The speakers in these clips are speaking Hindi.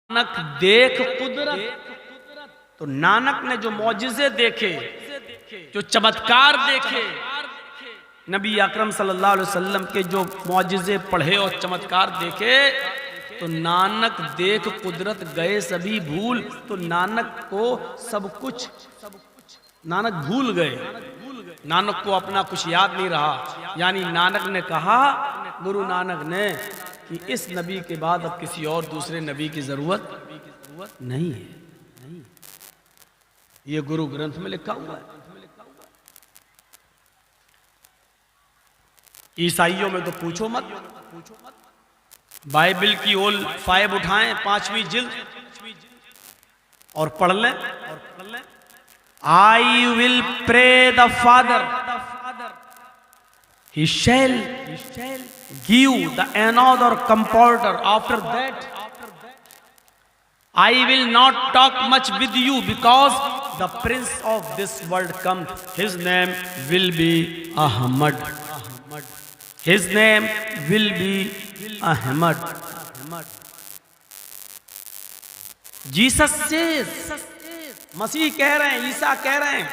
नानक देख कुदरत। तो नानक ने जो मौजिज़े देखे, जो चमत्कार देखे, नबी अकरम सल्लल्लाहु अलैहि वसल्लम के जो मौजिज़े पढ़े और चमत्कार देखे, तो नानक देख कुदरत गए सभी भूल। तो नानक को सब कुछ, नानक भूल गए। नानक को अपना कुछ याद नहीं रहा। यानी नानक ने कहा, गुरु नानक ने, कि इस नबी के बाद अब किसी और दूसरे नबी की जरूरत नहीं है। ये गुरु ग्रंथ में लिखा हुआ है। ईसाइयों में तो पूछो मत। बाइबल की ओल 5 उठाएं, 5वीं जिल्द, और पढ़ लें। I will pray the father, he shall give the another comforter after that. I will not talk much with you because the prince of this world comes. His name will be Ahmad. His name will be Ahmad. Jesus says, मसीह कह रहे हैं, ईसा कह रहे हैं,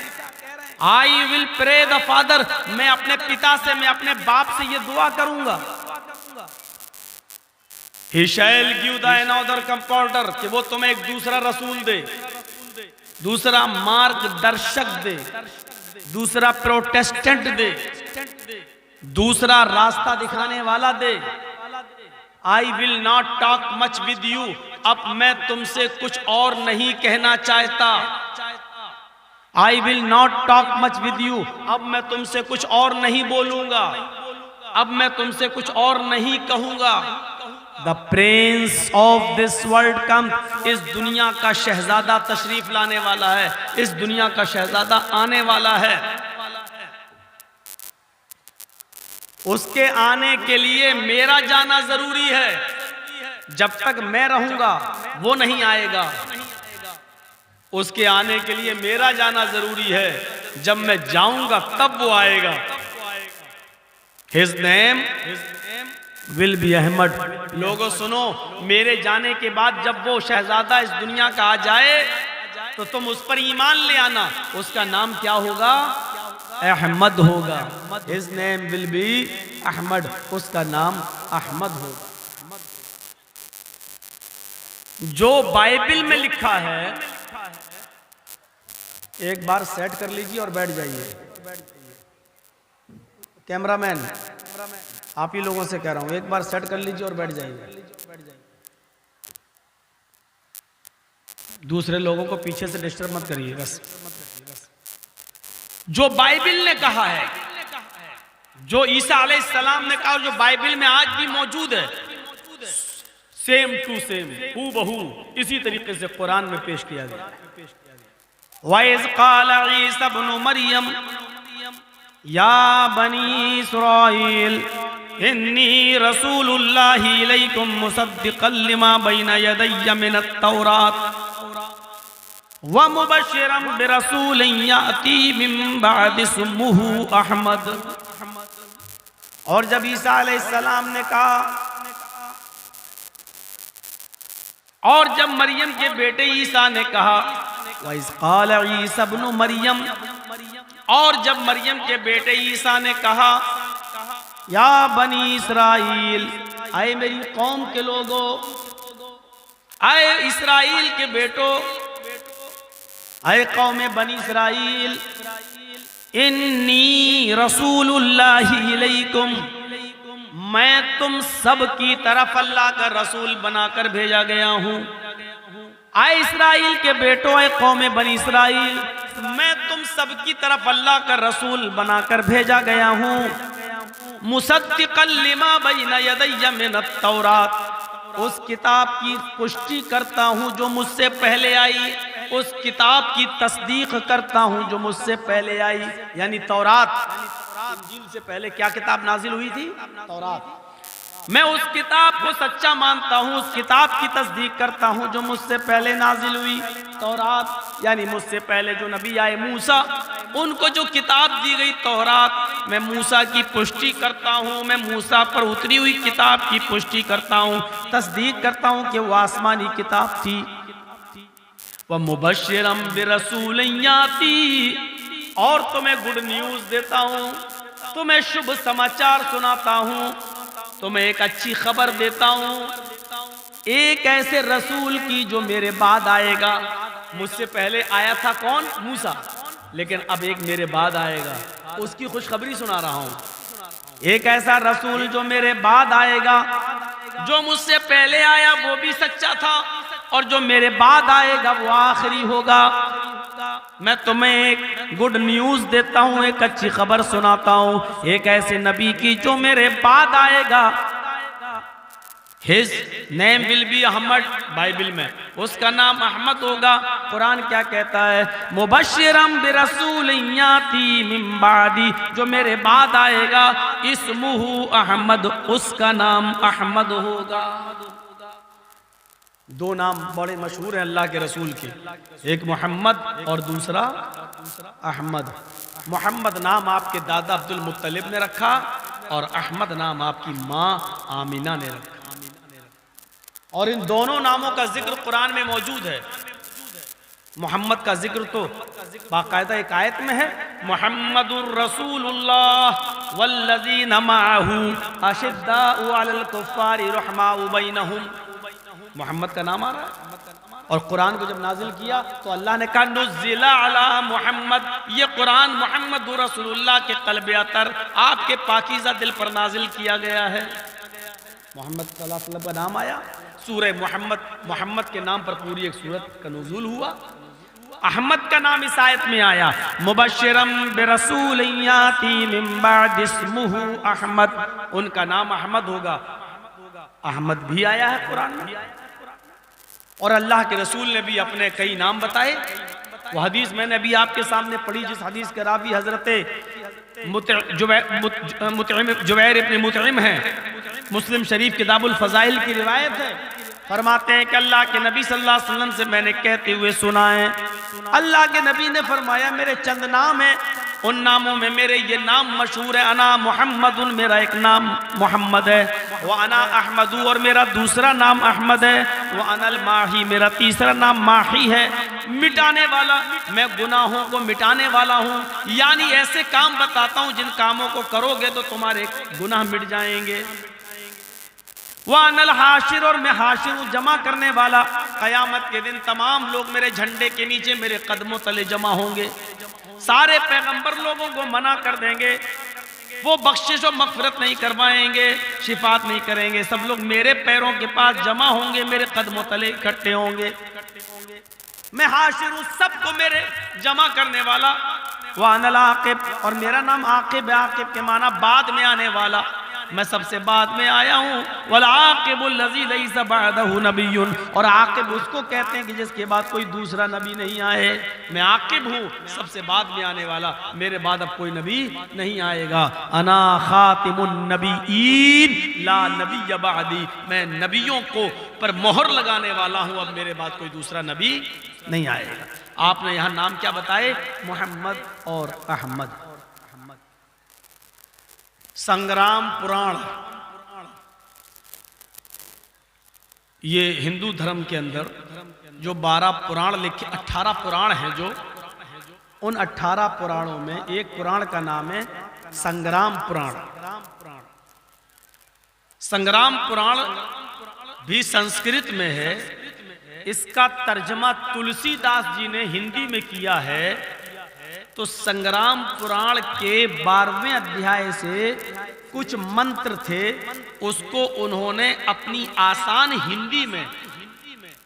I will pray the father, मैं अपने पिता से, मैं अपने बाप से ये दुआ करूंगा। He shall give the another comforter, कि वो तुम्हें एक दूसरा रसूल दे, दूसरा मार्गदर्शक दे, दूसरा प्रोटेस्टेंट दे, दूसरा रास्ता दिखाने वाला दे। I will not talk much with you, अब मैं तुमसे कुछ और नहीं कहना चाहता। I will not talk much with you, अब मैं तुमसे कुछ और नहीं बोलूंगा, अब मैं तुमसे कुछ और नहीं कहूंगा। The Prince of this world कम, इस दुनिया का शहजादा तशरीफ लाने वाला है, इस दुनिया का शहजादा आने वाला है। उसके आने के लिए मेरा जाना जरूरी है। जब तक मैं रहूंगा वो नहीं आएगा। उसके आने के लिए मेरा जाना जरूरी है, जब मैं जाऊंगा तब वो आएगा। His name will be Ahmad. लोगों सुनो, मेरे जाने के बाद जब वो शहजादा इस दुनिया का आ जाए, तो तुम उस पर ईमान ले आना। उसका नाम क्या होगा? अहमद होगा। His name will be Ahmad. उसका नाम अहमद होगा। जो बाइबल में लिखा है, एक बार सेट कर लीजिए और बैठ जाइए। कैमरामैन, आप ही लोगों से कह रहा हूं, एक बार सेट कर लीजिए और बैठ जाइए। दूसरे लोगों को पीछे से डिस्टर्ब मत करिए बस। जो बाइबल ने कहा है, जो ईसा अलैहिस्सलाम ने कहा, जो बाइबल में आज भी मौजूद है, सेम टू सेम, हूबहू इसी तरीके से कुरान में पेश किया गया। वइज़ क़ाल ईसा इब्नु मरियम या बनी इस्राईल इन्नी रसूलुल्लाहि इलैकुम मुसद्दिक़न लिमा बैना यदैया मिनत तौरात व मुबश्शिरन बिरसूलिन याती मिन बअदि इस्मुहु अहमद। और जब ईसा अलैहिस्सलाम ने कहा, और जब मरियम के बेटे ईसा ने कहा, वइज़ क़ाल ईसा इब्नु मरियम, और जब मरियम के बेटे ईसा ने कहा, या बनी इस्राईल, आए मेरी कौम के लोगों, आए इस्राईल के बेटो, आए कौम बनी इस्राईल, इन्नी रसूलुल्लाहि इलैकुम, मैं तुम सब की तरफ अल्लाह का रसूल बनाकर भेजा गया हूं। आए इस्राईल के बेटो, आए कौम बनी इस्राईल, मैं तुम सब की तरफ अल्लाह का रसूल बनाकर भेजा गया हूं। मुसद्दिक़न लिमा बैना यदैया मिनत तौरात, उस किताब की पुष्टि करता हूं जो मुझसे पहले आई, उस किताब की तस्दीक करता हूं जो मुझसे पहले आई। यानी तौरात, इंजील से पहले क्या किताब नाजिल हुई थी? तौरात। मैं उस किताब को सच्चा मानता हूं, उस किताब की तस्दीक करता हूं जो मुझसे पहले नाजिल हुई, तौरात। यानी मुझसे पहले जो नबी आए मूसा, उनको जो किताब दी गई तौरात, मैं मूसा की पुष्टि करता हूँ, मैं मूसा पर उतरी हुई किताब की पुष्टि करता हूँ, तस्दीक करता हूँ कि वो आसमानी किताब थी। व मुबश्शिरम बिरसूलिन याती, और तुम्हें गुड न्यूज देता हूँ, तुम्हें शुभ समाचार सुनाता हूँ, तुम्हें एक अच्छी खबर देता हूँ, एक ऐसे रसूल की जो मेरे बाद आएगा। मुझसे पहले आया था कौन? मूसा, लेकिन अब एक मेरे बाद आएगा, उसकी खुशखबरी सुना रहा हूं। एक ऐसा रसूल जो मेरे बाद आएगा, जो मुझसे पहले आया वो भी सच्चा था, और जो मेरे बाद आएगा वो आखिरी होगा। मैं तुम्हें एक गुड न्यूज देता हूं, एक अच्छी खबर सुनाता हूं, एक ऐसे नबी की जो मेरे बाद आएगा। His name will be Ahmad, Bible में उसका नाम अहमद होगा। कुरान क्या कहता है? मुबश्शिरम बिरसूलिन याती मिन बादी, जो मेरे बाद आएगा, इस्मुहु अहमद, उसका नाम अहमद होगा। दो नाम बड़े मशहूर हैं अल्लाह के रसूल के, एक मोहम्मद और दूसरा अहमद। मोहम्मद नाम आपके दादा अब्दुल मुत्तलिब ने रखा, और अहमद नाम आपकी माँ आमिना ने रखा, और इन दोनों नामों का जिक्र कुरान में मौजूद है। मोहम्मद का जिक्र तो बाकायदा एक आयत में है, मुहम्मदुर रसूलुल्लाह वल्लज़ीना माअहू अशिद्दाउ अलल कुफ्फारि रहमाउ बैनहुम। मोहम्मद का नाम आ रहा है। और कुरान को जब नाजिल किया तो अल्लाह ने कहा नुज़्ज़िला अला मोहम्मद, ये कुरान मोहम्मद रसूलुल्लाह के क़ल्ब अतर, आपके पाकीज़ा दिल पर नाजिल किया गया है। मोहम्मद सल्लल्लाहु अलैहि वसल्लम का नाम आया, सूरह मोहम्मद के नाम पर पूरी एक सूरत का नुज़ूल हुआ। अहमद का नाम इस आयत में आया, मुबश्शिरम बिरसूलिन याती मिन बाद इस्मुहु अहमद, उनका नाम अहमद होगा। अहमद भी आया है कुरान में, और अल्लाह के रसूल ने भी अपने कई नाम बताए। वो हदीस मैंने अभी आपके सामने पढ़ी, जिस हदीस के रावी हजरत जुबैर इब्न मुतइम है, मुस्लिम शरीफ किताबुल फज़ाइल की रिवायत है। फरमाते हैं कि अल्लाह के नबी सल्लल्लाहु अलैहि वसल्लम से मैंने कहते हुए सुना है, अल्लाह के नबी ने फरमाया मेरे चंद नाम हैं, उन नामों में मेरे ये नाम मशहूर है। अना मोहम्मदुन, मेरा एक नाम मोहम्मद है, व अना अहमदु, और मेरा दूसरा नाम अहमद है, व अनल माही, मेरा तीसरा नाम माही है, मिटाने वाला, मैं गुनाहों को मिटाने वाला हूँ। यानी ऐसे काम बताता हूँ जिन कामों को करोगे तो तुम्हारे गुनाह मिट जाएंगे। वह अनल हाशिर, और मैं हाशिर हूँ, जमा करने वाला। कयामत के दिन तमाम लोग मेरे झंडे के नीचे मेरे कदमों तले जमा होंगे। सारे पैगंबर लोगों को मना कर देंगे, वो बख्शिश और मगफिरत नहीं करवाएंगे, शिफात नहीं करेंगे। सब लोग मेरे पैरों के पास जमा होंगे, मेरे कदमों तले इकट्ठे होंगे। मैं हाशिर हूँ, सबको मेरे जमा करने वाला। वह अनल आकिब, और मेरा नाम आकिब है। आकिब के माना बाद में आने वाला, मैं सबसे बाद में आया हूँ। वल आकिबुल लज़ी लैसा बअदहु नबियुन, और आकिब उसको कहते हैं कि जिसके बाद कोई दूसरा नबी नहीं आए। मैं आकिब हूँ, सबसे बाद में आने वाला, मेरे बाद अब कोई नबी नहीं आएगा। अना खातिमुन नबीयीन ला नबिय्य बअदी, मैं नबियों को पर मोहर लगाने वाला हूँ, अब मेरे बाद कोई दूसरा नबी नहीं आएगा। आपने यहाँ नाम क्या बताए? मोहम्मद और अहमद। संग्राम पुराण, ये हिंदू धर्म के अंदर जो 12 पुराण लिखे, 18 पुराण हैं, जो उन 18 पुराणों में एक पुराण का नाम है संग्राम पुराण। संग्राम पुराण भी संस्कृत में है, इसका तर्जमा तुलसीदास जी ने हिंदी में किया है। तो संग्राम पुराण के 12वें अध्याय से कुछ मंत्र थे, उसको उन्होंने अपनी आसान हिंदी में,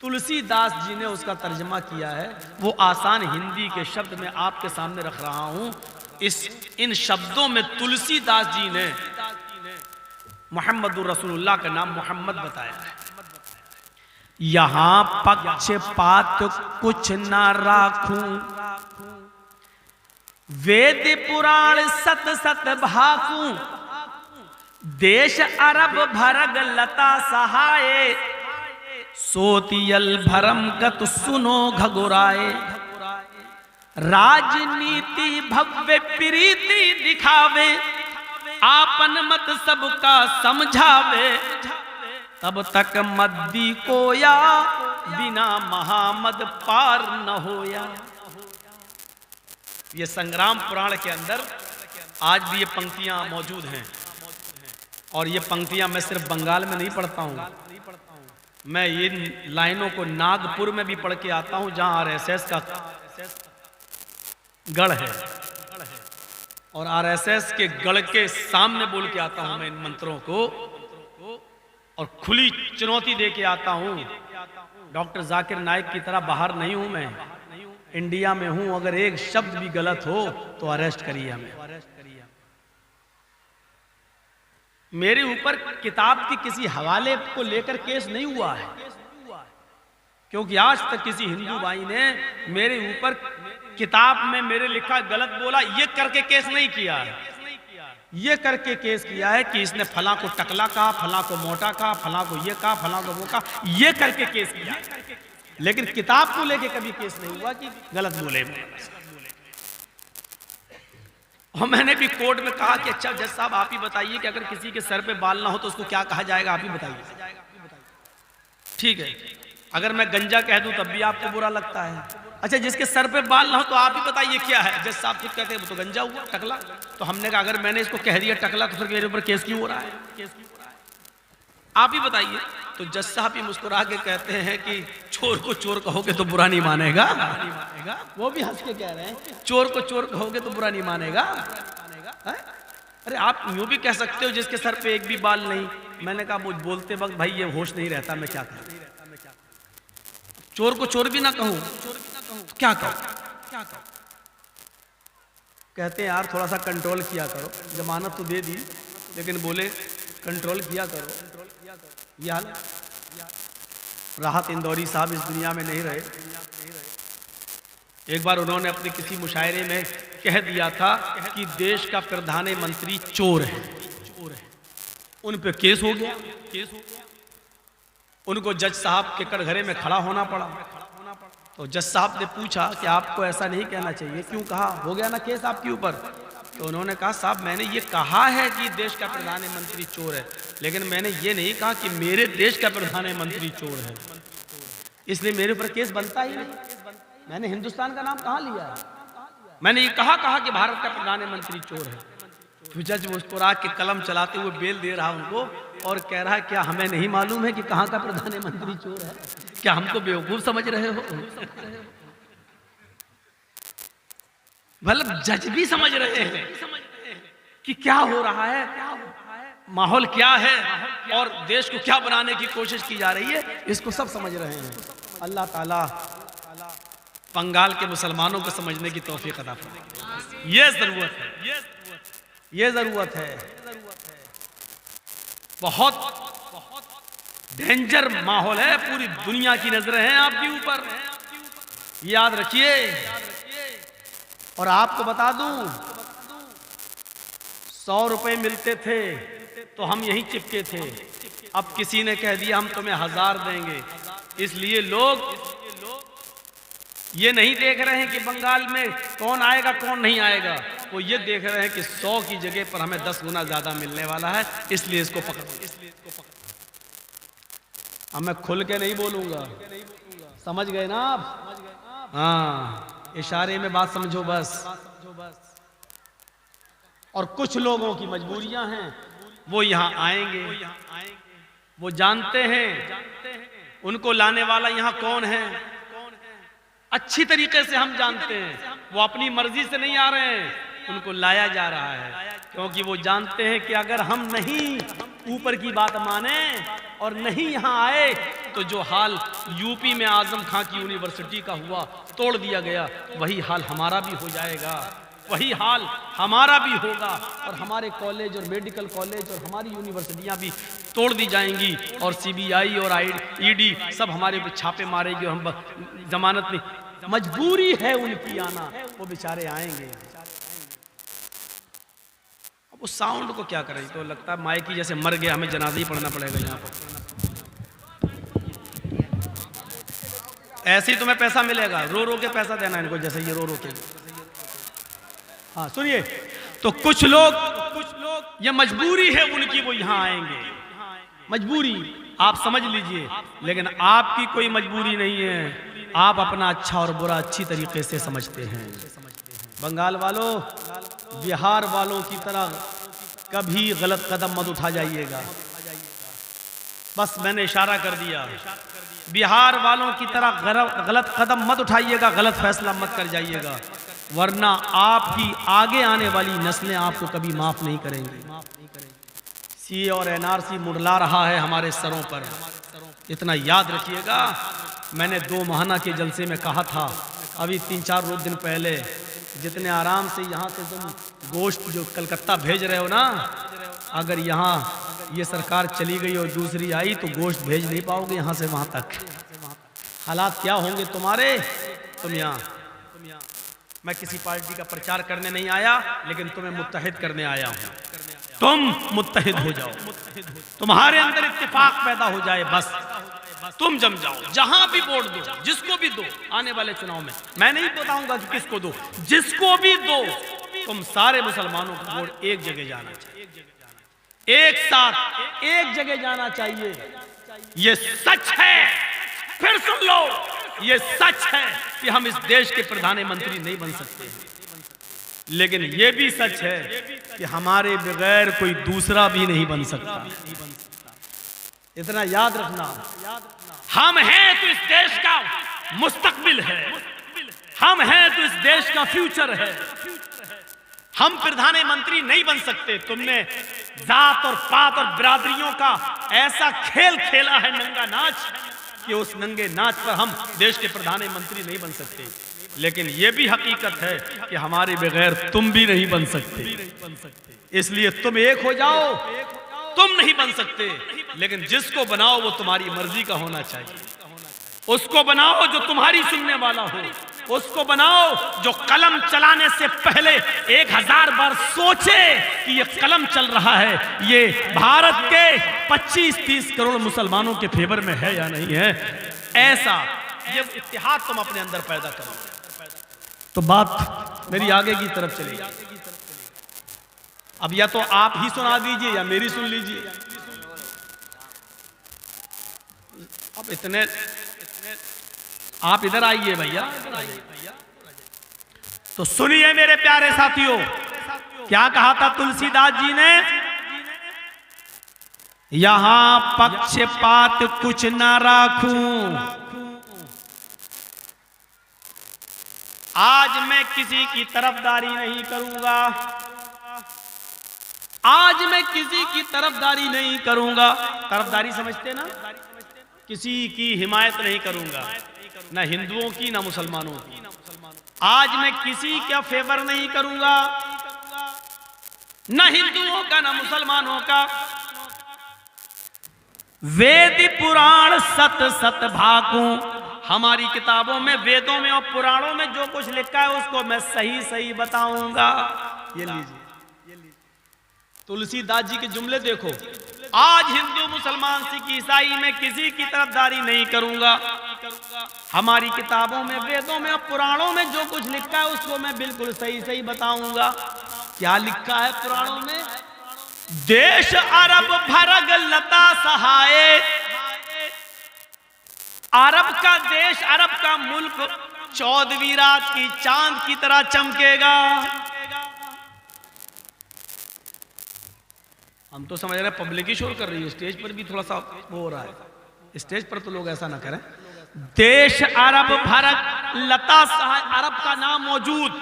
तुलसीदास जी ने उसका तर्जमा किया है। वो आसान हिंदी के शब्द में आपके सामने रख रहा हूं। इन शब्दों में तुलसीदास जी ने मोहम्मदुर रसूलुल्लाह का नाम मोहम्मद बताया है। यहां पक्षपात कुछ ना राखूं, वेद पुराण सत सत भाकूं, देश अरब भरग लता सहाय, सोतियल भरम गत सुनो घगुराए। राजनीति भव्य प्रीति दिखावे, आपन मत सबका समझावे, तब तक मद्दी कोया बिना महामद पार न होया। ये संग्राम पुराण के अंदर आज भी ये पंक्तियां मौजूद हैं, और ये पंक्तियां मैं सिर्फ बंगाल में नहीं पढ़ता हूं, मैं इन लाइनों को नागपुर में भी पढ़ के आता हूं, जहां आरएसएस का गढ़ है, और आरएसएस के गढ़ के सामने बोल के आता हूं मैं इन मंत्रों को, और खुली चुनौती दे के आता हूं। डॉक्टर जाकिर नाइक की तरह बाहर नहीं हूं मैं, इंडिया में हूं। अगर एक शब्द भी गलत हो तो अरेस्ट करिए हमें। मेरे ऊपर किताब की किसी हवाले को लेकर केस नहीं हुआ है, क्योंकि आज तक किसी हिंदू भाई ने मेरे ऊपर किताब में मेरे लिखा गलत बोला ये करके केस नहीं किया है। ये करके केस किया है कि इसने फला को टकला कहा, फला को मोटा कहा, फला को ये कहा, फला को वो कहा, ये करके केस किया। लेकिन किताब को लेके कभी केस नहीं हुआ कि गलत बोले। और मैंने भी कोर्ट में कहा कि अच्छा जज साहब आप ही बताइए कि अगर किसी के सर पे बाल ना हो तो उसको क्या कहा जाएगा, आप ही बताइए। ठीक है, अगर मैं गंजा कह दूं तब भी आपको बुरा लगता है। अच्छा जिसके सर पे बाल ना हो तो आप ही बताइए क्या है। जज साहब खुद कहते हैं वो तो गंजा हुआ, टकला। तो हमने कहा अगर मैंने इसको कह दिया टकला तो फिर मेरे ऊपर केस क्यों हो रहा है, आप ही बताइए। तो जज साहब ही मुस्कुरा के कहते हैं कि चोर को चोर कहोगे तो बुरा नहीं मानेगा। वो भी हंस के कह रहे हैं चोर को चोर कहोगे तो बुरा नहीं मानेगा। अरे आप यूं भी कह सकते हो जिसके सर पे एक भी बाल नहीं। मैंने कहा वो बोलते वक्त भाई ये होश नहीं रहता, मैं क्या करूं। चोर को चोर भी ना कहूं तो क्या कहूं। कहते हैं यार थोड़ा सा कंट्रोल किया करो, जमानत तो दे दी लेकिन बोले कंट्रोल किया करो। ये हाल राहत इंदौरी साहब इस दुनिया में नहीं रहे। एक बार उन्होंने अपने किसी मुशायरे में कह दिया था कि देश का प्रधानमंत्री चोर है। उन पे केस हो गया। उनको जज साहब के कटघरे में खड़ा होना पड़ा। तो जज साहब ने पूछा कि आपको ऐसा नहीं कहना चाहिए, क्यों कहा, हो गया ना केस आपके ऊपर। तो उन्होंने कहा साहब मैंने ये कहा है कि देश का प्रधानमंत्री चोर है, लेकिन मैंने ये नहीं कहा कि मेरे देश का प्रधानमंत्री चोर है, इसलिए मेरे ऊपर केस बनता ही नहीं। मैंने हिंदुस्तान का नाम कहाँ लिया है, मैंने ये कहा कि भारत का प्रधानमंत्री चोर है। तो जज मुस्कुरा के कलम चलाते हुए बेल दे रहा उनको और कह रहा है क्या हमें नहीं मालूम है कि कहाँ का प्रधानमंत्री चोर है, क्या हमको बेवकूफ समझ रहे हो। मतलब जज भी समझ रहे हैं कि क्या हो रहा है, माहौल क्या है और देश को क्या बनाने की कोशिश की जा रही है, इसको सब समझ रहे हैं। अल्लाह ताला बंगाल के मुसलमानों को समझने की तौफीक अता फरमाए। ये जरूरत है, ये जरूरत है। बहुत डेंजर माहौल है, पूरी दुनिया की नजरें हैं आपके ऊपर, याद रखिए। और आपको बता दूं 100 रुपए मिलते थे तो हम यहीं चिपके थे, अब किसी ने कह दिया हम तुम्हें 1000 देंगे। इसलिए लोग ये नहीं देख रहे हैं कि बंगाल में कौन आएगा कौन नहीं आएगा, वो ये देख रहे हैं कि 100 की जगह पर हमें 10 गुना ज्यादा मिलने वाला है, इसलिए इसको पकड़ो। अब मैं खुल के नहीं बोलूंगा, समझ गए ना आप। हाँ, इशारे में बात समझो बस। और कुछ लोगों की मजबूरियां हैं, वो यहां आएंगे, वो जानते हैं उनको लाने वाला यहां कौन है, अच्छी तरीके से हम जानते हैं। वो अपनी मर्जी से नहीं आ रहे हैं, उनको लाया जा रहा है, क्योंकि वो जानते हैं कि अगर हम नहीं ऊपर की बात माने और नहीं यहाँ आए तो जो हाल यूपी में आजम खां की यूनिवर्सिटी का हुआ, तोड़ दिया गया, वही हाल हमारा भी हो जाएगा, वही हाल हमारा भी होगा। और हमारे कॉलेज और मेडिकल कॉलेज और हमारी यूनिवर्सिटियां भी तोड़ दी जाएंगी और सीबीआई और ईडी सब हमारे पे छापे मारेगी और हम जमानत नहीं। मजबूरी है उनकी आना, वो बेचारे आएंगे। अब उस साउंड को क्या करें, तो लगता है माइक की जैसे मर गया, हमें जनाजा ही पढ़ना पड़ेगा यहाँ पर। ऐसे ही तुम्हें पैसा मिलेगा, रो रो के पैसा देना इनको, जैसे ये रो रो के। हाँ सुनिए, तो कुछ लोग ये मजबूरी है उनकी, वो यहां आएंगे, मजबूरी आप समझ लीजिए, लेकिन आपकी कोई मजबूरी नहीं है। आप अपना अच्छा और बुरा अच्छी तरीके से समझते हैं। बंगाल वालों, बिहार वालों की तरह कभी गलत कदम मत उठा जाइएगा। बस मैंने इशारा कर दिया, बिहार वालों की तरह गलत कदम मत उठाइएगा, गलत फैसला मत कर जाइएगा, वरना आपकी आगे आने वाली नस्लें आपको कभी माफ नहीं करेंगी। सी और एनआरसी मुड़ला रहा है हमारे सरों पर, इतना याद रखिएगा। मैंने 2 महीना के जलसे में कहा था, अभी 3-4 रोज दिन पहले, जितने आराम से यहाँ से तुम गोश्त जो कलकत्ता भेज रहे हो ना, अगर यहाँ ये सरकार चली गई और दूसरी आई तो गोश्त भेज नहीं पाओगे यहाँ से वहाँ तक। हालात क्या होंगे तुम्हारे। तुम यहाँ, मैं किसी पार्टी का प्रचार करने नहीं आया, लेकिन तुम्हें मुत्तहिद करने आया हूँ। तुम मुत्तहिद हो जाओ, तुम्हारे अंदर इत्तेफाक पैदा हो जाए, बस तुम जम जाओ। जहां भी वोट दो, जिसको भी दो, आने वाले चुनाव में मैं नहीं बताऊंगा कि किसको दो, जिसको भी दो, तुम सारे मुसलमानों का वोट एक जगह जाना चाहिए, एक साथ एक जगह जाना चाहिए। ये सच है, फिर सुन लो, ये सच है कि हम इस देश के प्रधानमंत्री नहीं बन सकते, लेकिन ये भी सच है कि हमारे बगैर कोई दूसरा भी नहीं बन सकता। इतना याद रखना, हम हैं तो इस देश का मुस्तकबिल है, हम हैं तो इस देश का फ्यूचर है। हम प्रधानमंत्री नहीं बन सकते। तुमने जात और पात और बिरादरियों का ऐसा खेल खेला है, नंगा नाच, कि उस नंगे नाच पर हम देश के प्रधानमंत्री नहीं बन सकते। लेकिन यह भी हकीकत है कि हमारे बगैर तुम भी नहीं बन सकते। इसलिए तुम एक हो जाओ। तुम नहीं बन सकते, लेकिन जिसको बनाओ वो तुम्हारी मर्जी का होना चाहिए। उसको बनाओ जो तुम्हारी सुनने वाला हो, उसको बनाओ जो कलम चलाने से पहले 1000 बार सोचे कि ये कलम चल रहा है, ये भारत के 25-30 करोड़ मुसलमानों के फेवर में है या नहीं है। ऐसा ये इत्तेहाद तुम अपने अंदर पैदा करो, तो बात मेरी आगे की तरफ चलेगी। अब या तो आप ही सुना दीजिए या मेरी सुन लीजिए। अब इतने आप इधर आइए भैया, तो सुनिए मेरे प्यारे साथियों, क्या कहा था तुलसीदास जी ने, यहां पक्षपात कुछ ना राखूं, आज मैं किसी की तरफदारी नहीं करूंगा, आज मैं किसी की तरफदारी नहीं करूंगा। तरफदारी समझते ना, किसी की हिमायत नहीं करूंगा, ना हिंदुओं की ना मुसलमानों की। आज मैं किसी का फेवर नहीं करूंगा, ना हिंदुओं का ना मुसलमानों का। वेद पुराण सत सत भाकूं, हमारी किताबों में, वेदों में और पुराणों में जो कुछ लिखा है उसको मैं सही सही बताऊंगा। ये लीजिए तुलसीदास जी के जुमले देखो, आज हिंदू मुसलमान सिख ईसाई में किसी की तरफदारी नहीं करूंगा, हमारी किताबों में, वेदों में और पुराणों में जो कुछ लिखा है उसको मैं बिल्कुल सही सही बताऊंगा। क्या लिखा है पुराणों में, देश अरब भरग लता सहाय, अरब का देश, अरब का मुल्क 14वीं रात की चांद की तरह चमकेगा। हम तो समझ रहे हैं पब्लिक ही शोर कर रही है, स्टेज पर भी थोड़ा सा वो हो रहा है, स्टेज पर तो लोग ऐसा ना करें। देश अरब भरग लता सहाय, अरब का नाम मौजूद,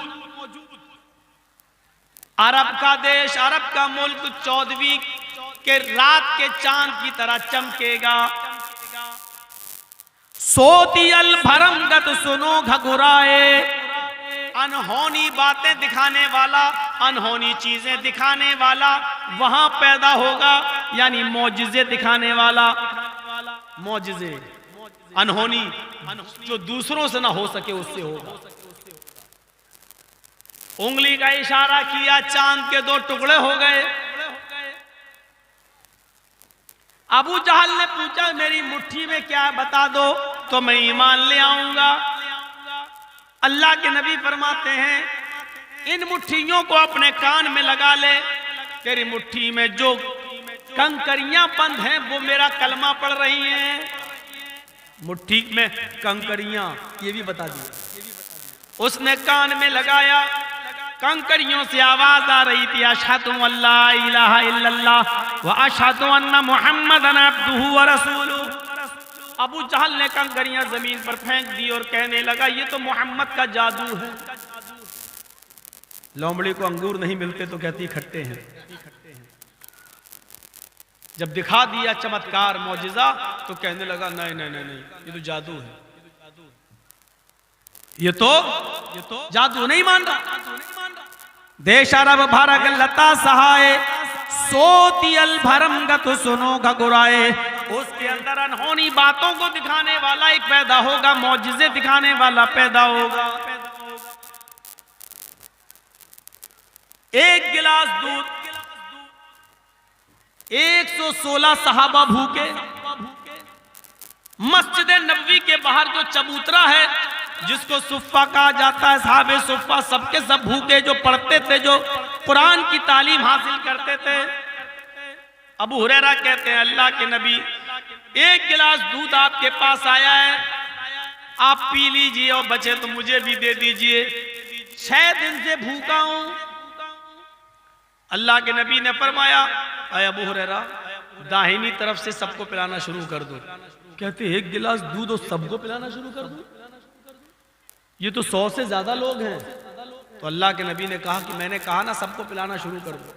अरब का देश, अरब का मुल्क 14वीं के रात के चांद की तरह चमकेगा। सोतियल भरमगत सुनो घगुराए, अनहोनी बातें दिखाने वाला, अनहोनी चीजें दिखाने वाला वहां पैदा होगा, यानी मौजिजे दिखाने वाला। मौजिजे, अनहोनी जो दूसरों से ना हो सके उससे होगा। उंगली का इशारा किया, चांद के 2 टुकड़े हो गए। अबू जहल ने पूछा मेरी मुट्ठी में क्या है बता दो, तो मैं ईमान ले आऊंगा। अल्लाह के नबी फरमाते हैं, इन मुट्ठियों को अपने कान में लगा ले, तेरी मुट्ठी में जो कंकरियां बंद हैं वो मेरा कलमा पढ़ रही हैं। मुट्ठी में कंकरियां, ये भी बता दिया। उसने कान में लगाया, कंकरियों से आवाज आ रही थी, अशहदु अल्ला इलाहा इल्लल्लाह व अशहदु अन्ना मुहम्मदन अब्दुहु व रसूलुहु। अबू जहल ने कंकरियां जमीन पर फेंक दी और कहने लगा, ये तो मोहम्मद का जादू है। लोमड़ी को अंगूर नहीं मिलते तो कहती खट्टे हैं। जब दिखा दिया चमत्कार मौजिजा तो कहने लगा नहीं नहीं नहीं नहीं, ये तो जादू है, ये तो जादू नहीं मान रहा। देश अरब भारत लता सहाय सोतियल भरम गत सुनो घगुराए। उसके अंदर अनहोनी बातों को दिखाने वाला एक पैदा होगा, मौजिजे दिखाने वाला पैदा होगा। एक गिलास दूध 116 सहाबा भूखे। मस्जिद नबवी के बाहर जो चबूतरा है जिसको सुफ़ा कहा जाता है, साहबे सुफ़ा सबके सब भूखे, जो पढ़ते थे, जो कुरान की तालीम हासिल करते थे। अबू हुरैरा कहते हैं, अल्लाह के नबी एक गिलास दूध आपके पास आया है, आप पी लीजिए और बचे तो मुझे भी दे दीजिए, 6 दिन से भूखा हूं। अल्लाह के नबी ने फरमाया, अय अबू हुरैरा दाहिनी तरफ से सबको पिलाना शुरू कर दो। कहते एक गिलास दूध और सबको पिलाना शुरू कर दो, ये तो 100 से ज्यादा लोग हैं। तो अल्लाह के नबी ने कहा कि मैंने कहा ना सबको पिलाना शुरू कर दो,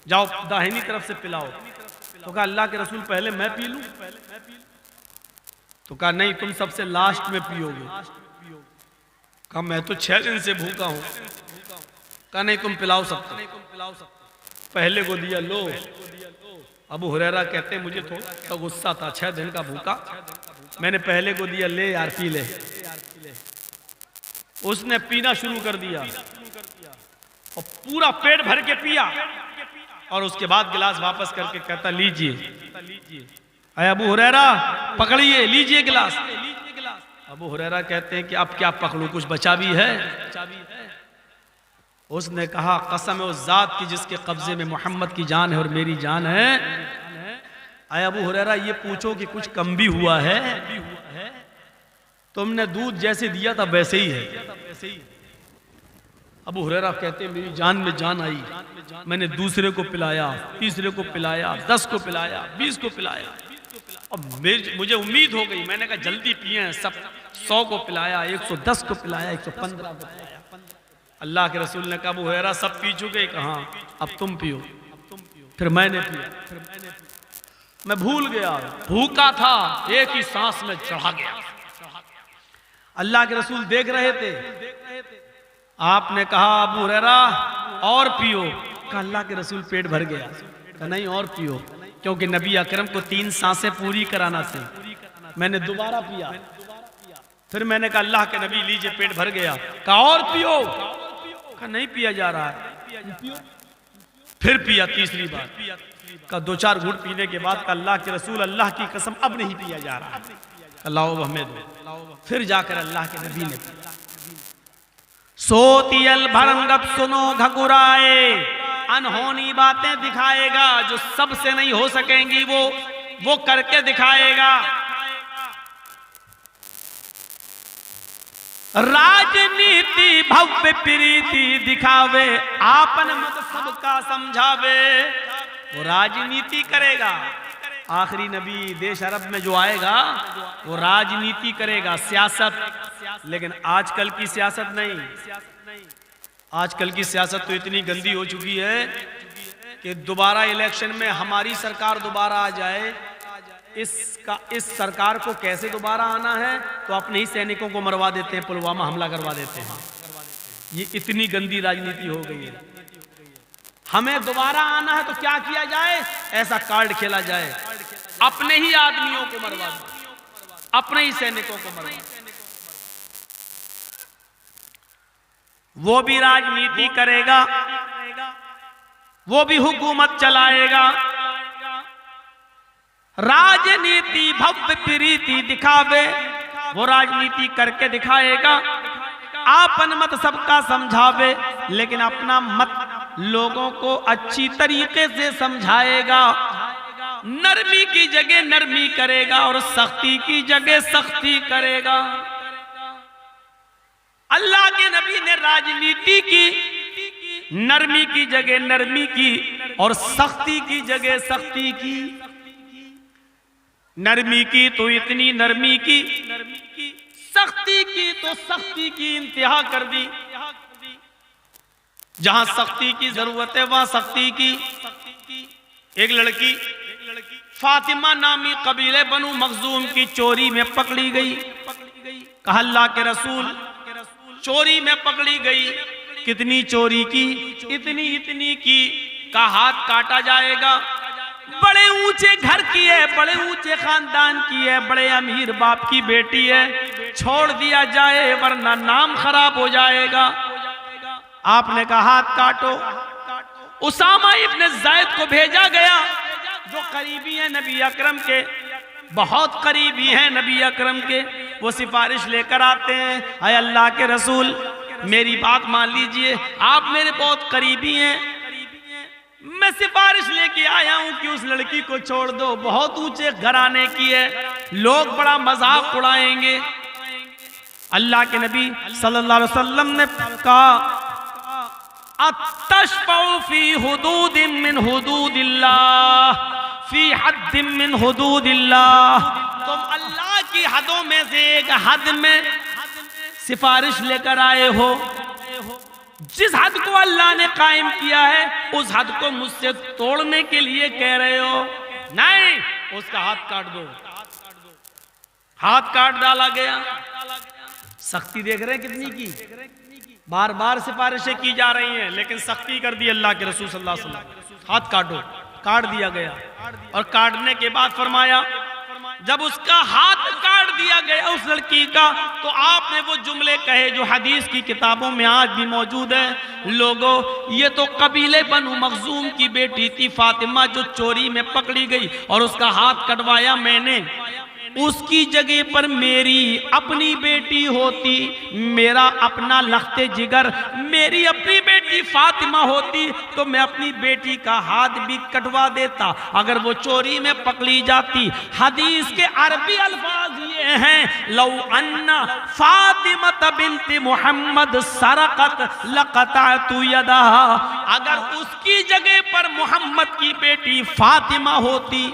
जाओ दाहिनी तरफ से पिलाओ। तो कहा अल्लाह के रसूल पहले मैं पी लूं? तो कहा नहीं, तुम सबसे लास्ट में पियोगे। कहा मैं तो 6 दिन से भूखा हूं। कहा नहीं, तुम पिलाओ सबको। पहले को दिया, लो। अबू हुरैरा कहते मुझे थोड़ा गुस्सा था, 6 दिन का भूखा, मैंने पहले को दिया, ले यार पी ले। उसने पीना शुरू कर दिया और पूरा पेट भर के पिया और उसके बाद गिलास वापस करके कहता लीजिए। अय अबू हुरैरा पकड़िए, लीजिए गिलास। अबू हुरैरा कहते हैं कि अब क्या पकड़ूं, कुछ बचा भी है? उसने कहा कसम है उस जात की जिसके कब्जे में मोहम्मद की जान है और मेरी जान है। अय अबू हुरैरा ये पूछो कि कुछ कम भी हुआ है? तुमने दूध जैसे दिया था वैसे ही है। अबू हुरैरा कहते मेरी जान में जान आई, मैंने दूसरे को पिलाया, तीसरे को पिलाया, 10 को पिलाया, 20 को पिलाया और मुझे उम्मीद हो गई। मैंने कहा जल्दी पिए, सब 100 को पिलाया, 110 को पिलाया, 115 को पिलाया। अल्लाह के रसूल ने कहा अबू हुरैरा सब पी चुके? कहा अब तुम पियो। फिर मैंने पिया, मैं भूल गया, भूखा था, एक ही सांस में चढ़ा गया। अल्लाह के रसूल देख रहे थे। आपने कहा अबू हुरैरा और पियो। कहा अल्लाह के रसूल पेट भर गया। कहा नहीं और पियो, क्योंकि नबी अकरम को 3 सांसें पूरी कराना थी। मैंने दोबारा पिया, फिर मैंने कहा अल्लाह के नबी लीजिए पेट भर गया। कहा और पियो। कहा नहीं पिया जा रहा है। फिर पिया तीसरी बार। कहा 2-4 घूंट पीने के बाद कहा अल्लाह के रसूल अल्लाह की कसम अब नहीं पिया जा रहा है, अल्लाह हमें दो। फिर जाकर अल्लाह के नबी ने पिया। सोतियल भरंगत सुनो घगुराए, अनहोनी बातें दिखाएगा जो सबसे नहीं हो सकेंगी, वो करके दिखाएगा। राजनीति भव्य प्रीति दिखावे, आपन मत सबका समझावे। वो राजनीति करेगा। आखिरी नबी देश अरब में जो आएगा वो राजनीति करेगा, सियासत। लेकिन आजकल की सियासत नहीं। आजकल की सियासत तो इतनी गंदी हो चुकी है कि दोबारा इलेक्शन में हमारी सरकार दोबारा आ जाए, इस सरकार को कैसे दोबारा आना है तो अपने ही सैनिकों को मरवा देते हैं, पुलवामा हमला करवा देते हैं। ये इतनी गंदी राजनीति हो गई है। हमें दोबारा आना है तो क्या किया जाए? ऐसा कार्ड खेला जाए, अपने ही आदमियों को मरवा दो, अपने ही सैनिकों को मरवा दो। वो भी राजनीति करेगा, वो भी हुकूमत चलाएगा। राजनीति भव्य प्रीति दिखावे, वो राजनीति करके दिखाएगा। आपन मत सबका समझावे, लेकिन अपना मत लोगों को अच्छी तरीके से समझाएगा। नरमी की जगह नरमी करेगा और सख्ती की जगह सख्ती करेगा। अल्लाह के नबी ने राजनीति की, नरमी की जगह नरमी की और सख्ती की जगह सख्ती की। नरमी की तो इतनी नरमी की, सख्ती की तो सख्ती की इंतहा कर दी। जहां सख्ती की जरूरत है वहां सख्ती की। एक लड़की फातिमा नामी कबीले बनु मखजूम की चोरी में पकड़ी गई। कहा अल्लाह के रसूल चोरी में पकड़ी गई। कितनी चोरी की? इतनी इतनी की। का हाथ काटा जाएगा। बड़े ऊंचे घर की है, बड़े ऊंचे खानदान की है, बड़े अमीर बाप की बेटी है, छोड़ दिया जाए वरना नाम खराब हो जाएगा। आपने कहा हाथ काटो। उसामा इब्न ज़ैद को भेजा गया, जो करीबी है नबी अकरम के, बहुत करीबी हैं नबी अकरम के। वो सिफारिश लेकर आते हैं, अय अल्लाह के रसूल मेरी बात मान लीजिए, आप मेरे बहुत करीबी हैं, मैं सिफारिश लेके आया हूं कि उस लड़की को छोड़ दो, बहुत ऊंचे घराने की है, लोग बड़ा मजाक उड़ाएंगे। अल्लाह के नबी सल्लल्लाहु अलैहि वसल्लम ने कहा अतशफ़उ फी हुदूदिन मिन हुदूदिल्लाह फी हद्दिन मिन हुदूदिल्लाह। तुम अल्लाह की हदों में से एक हद में सिफारिश लेकर आए हो। जिस हद को अल्लाह ने कायम किया है उस हद को मुझसे तोड़ने के लिए कह रहे हो। नहीं, उसका हाथ काट दो। हाथ काट डाला गया। सख्ती देख रहे हैं कितनी की, बार बार सिफारिशें की जा रही हैं, लेकिन सख्ती कर दी अल्लाह के रसूल सल्लल्लाहु अलैहि वसल्लम। हाथ काटो, काट दिया गया। और काटने के बाद फरमाया, जब उसका हाथ काट दिया गया उस लड़की का, तो आपने वो जुमले कहे जो हदीस की किताबों में आज भी मौजूद है। लोगों, ये तो कबीले बनु मखजूम की बेटी थी फातिमा, जो चोरी में पकड़ी गई और उसका हाथ कटवाया मैंने। उसकी जगह पर मेरी अपनी बेटी होती, मेरा अपना लख्ते जिगर, मेरी अपनी बेटी फातिमा होती, तो मैं अपनी बेटी का हाथ भी कटवा देता अगर वो चोरी में पकड़ी जाती। हदीस के अरबी अल्फाज ये हैं, लौ अन्ना फातिमा बिन्त मुहम्मद सरकत लक़तअतु यदहा। अगर उसकी जगह पर मोहम्मद की बेटी फातिमा होती,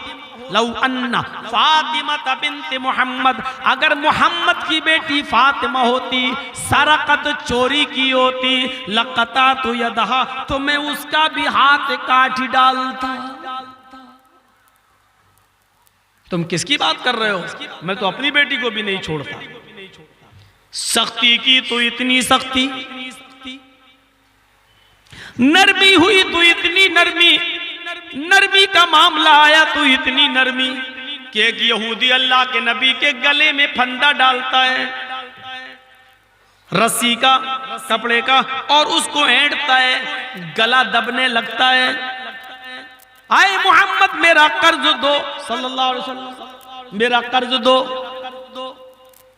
लौ अन्ना फातिमा बिन्त मोहम्मद, अगर मोहम्मद की बेटी फातिमा होती, सरकत चोरी की होती, लक़तअतु यदहा, तो मैं उसका भी हाथ काट डालता। तुम किसकी बात कर रहे हो? मैं तो अपनी बेटी को भी नहीं छोड़ता। सख्ती की तो इतनी सख्ती, नरमी हुई तो इतनी नरमी, नरमी का मामला आया तो इतनी नरमी कि एक यहूदी अल्लाह के नबी के गले में फंदा डालता है रस्सी का, कपड़े का, और उसको ऐंठता है, गला दबने लगता है। आए मोहम्मद मेरा कर्ज दो, सल्लल्लाहु अलैहि वसल्लम मेरा कर्ज दो।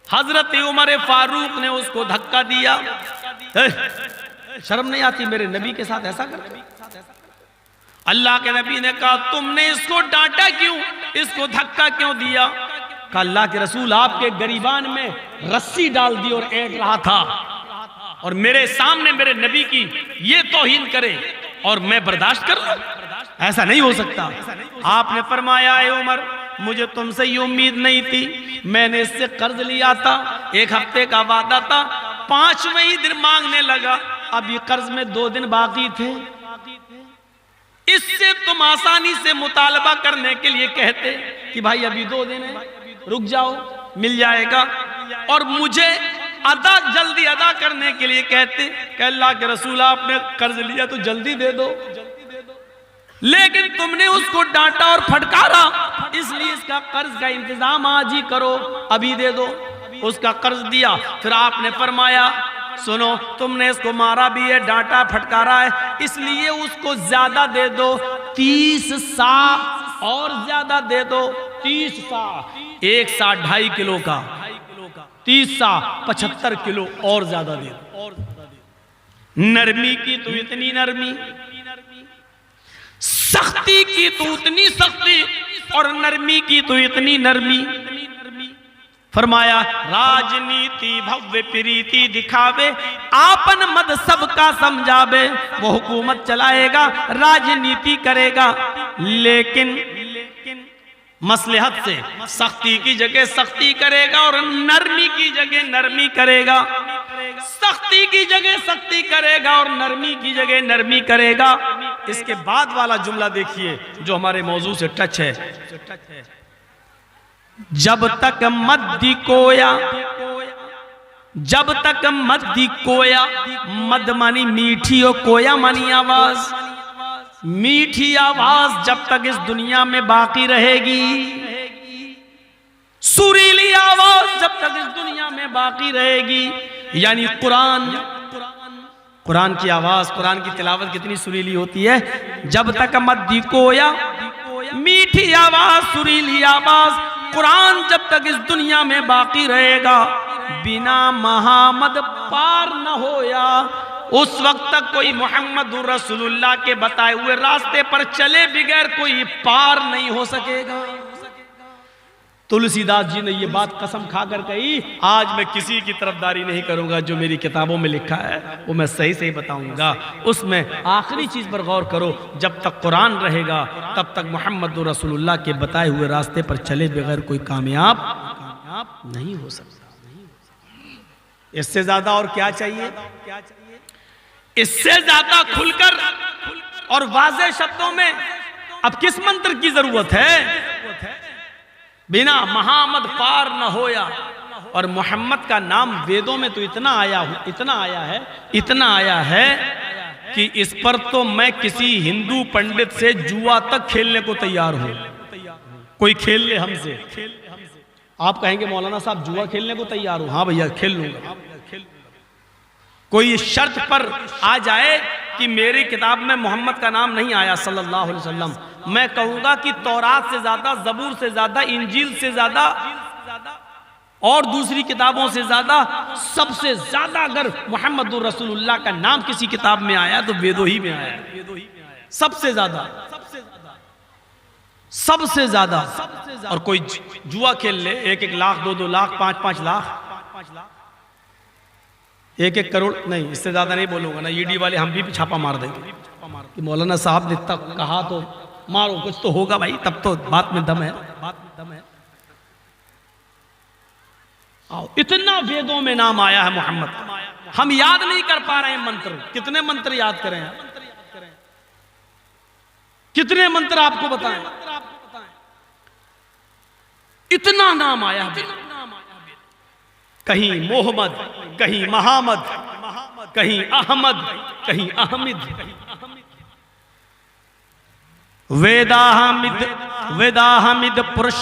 हजरत उमर फारूक ने उसको धक्का दिया। शर्म नहीं आती मेरे नबी के साथ ऐसा करते? अल्लाह के नबी ने कहा तुमने इसको डांटा क्यों, इसको धक्का क्यों दिया? कहा अल्लाह के रसूल आपके गरीबान में रस्सी डाल दी और ऐंठ रहा था, और मेरे सामने मेरे नबी की ये तौहीन करे और मैं बर्दाश्त कर लूं? ऐसा नहीं हो सकता। आपने फरमाया है उमर, मुझे तुमसे ये उम्मीद नहीं थी, मैंने इससे कर्ज लिया था, 1 हफ्ते का वादा था, 5वें ही दिन मांगने लगा, अब ये कर्ज में 2 दिन बाकी थे। इससे तुम आसानी से मुतालबा करने के लिए कहते कि भाई अभी 2 दिन है, रुक जाओ, मिल जाएगा, और मुझे अदा जल्दी अदा करने के लिए कहते कि अल्लाह के रसूल आपने कर्ज लिया तो जल्दी दे दो, लेकिन तुमने उसको डांटा और फटकारा, इसलिए इसका कर्ज का इंतजाम आज ही करो, अभी दे दो। उसका कर्ज दिया। फिर आपने फरमाया सुनो, तुमने इसको मारा भी है, डांटा फटकारा है, इसलिए उसको ज्यादा दे दो, 30 सा और ज्यादा दे दो, 30 सा, 1 सा 2.5 किलो का। 30 सा 75 किलो और ज्यादा दे दो। नरमी की तो इतनी नरमी, सख्ती की तो उतनी सख्ती, और नरमी की तो इतनी नरमी। फरमाया राजनीति भव्य प्रीति दिखावे, आपन मद सबका समझावे। वो हुकूमत चलाएगा, राजनीति करेगा, लेकिन मसलहत से सख्ती की जगह सख्ती करेगा और नरमी की जगह नरमी करेगा। सख्ती की जगह सख्ती करेगा और नरमी की जगह नरमी करेगा। इसके बाद वाला जुमला देखिए जो हमारे मौजू से टच है। जब तक मद्दी कोया, जब तक मद्दी कोया, मद मानी मीठी और कोया मानी आवाज। मीठी आवाज जब तक इस दुनिया में बाकी रहेगी, सुरीली आवाज जब तक इस दुनिया में बाकी रहेगी, यानी कुरान की आवाज, कुरान की तिलावत कितनी सुरीली होती है। जब तक मद्दी कोया, मीठी आवाज, सुरीली आवाज, कुरान जब तक इस दुनिया में बाकी रहेगा, बिना मोहम्मद पार न होया। उस वक्त तक कोई मोहम्मद रसूलुल्लाह के बताए हुए रास्ते पर चले बगैर कोई पार नहीं हो सकेगा। तुलसीदास जी ने ये बात कसम खाकर कही, आज मैं किसी की तरफदारी नहीं करूंगा, जो मेरी किताबों में लिखा है वो मैं सही सही बताऊंगा। उसमें आखिरी चीज पर गौर करो, जब तक कुरान रहेगा तब तक मोहम्मद रसूलुल्लाह के बताए हुए रास्ते पर चले बगैर कोई कामयाब नहीं हो सकता। इससे ज्यादा और क्या चाहिए? इससे ज्यादा खुलकर और वाज़ेह शब्दों में अब किस मंत्र की जरूरत है? बिना मोहम्मद पार न होया। और मोहम्मद का नाम वेदों में तो इतना आया है कि इस पर तो मैं किसी हिंदू पंडित से जुआ तक खेलने को तैयार हूं। कोई खेल ले हमसे। आप कहेंगे मौलाना साहब जुआ खेलने को तैयार हो? हाँ भैया खेल लूंगा। कोई शर्त पर आ जाए कि मेरी किताब में मोहम्मद का नाम नहीं आया सल्लल्लाहु अलैहि वसल्लम, मैं कहूंगा कि तौरात से ज्यादा, जबूर से ज्यादा, इंजील से ज्यादा और दूसरी किताबों से ज्यादा, सबसे ज्यादा अगर मोहम्मद रसूलुल्लाह का नाम किसी किताब में आया तो वेदों ही में आया। सबसे ज्यादा, सबसे ज्यादा। और कोई जुआ खेल ले 1-1 लाख, 2-2 लाख, 5-5 लाख, 1-1 करोड़ नहीं, इससे ज्यादा नहीं बोलूंगा ना। ईडी वाले हम भी छापा मार देंगे कि मौलाना साहब ने तक कहा तो मारो, कुछ तो होगा भाई, तब तो बात में दम है। आओ, इतना वेदों में नाम आया है मोहम्मद, हम याद नहीं कर पा रहे हैं मंत्र। कितने मंत्र याद करें? कितने मंत्र आपको बताएं? इतना नाम आया है। कहीं मोहम्मद, कहीं मोहम्मद, कहीं अहमद, कहीं अहमिद। वेदा हामिद पुरुष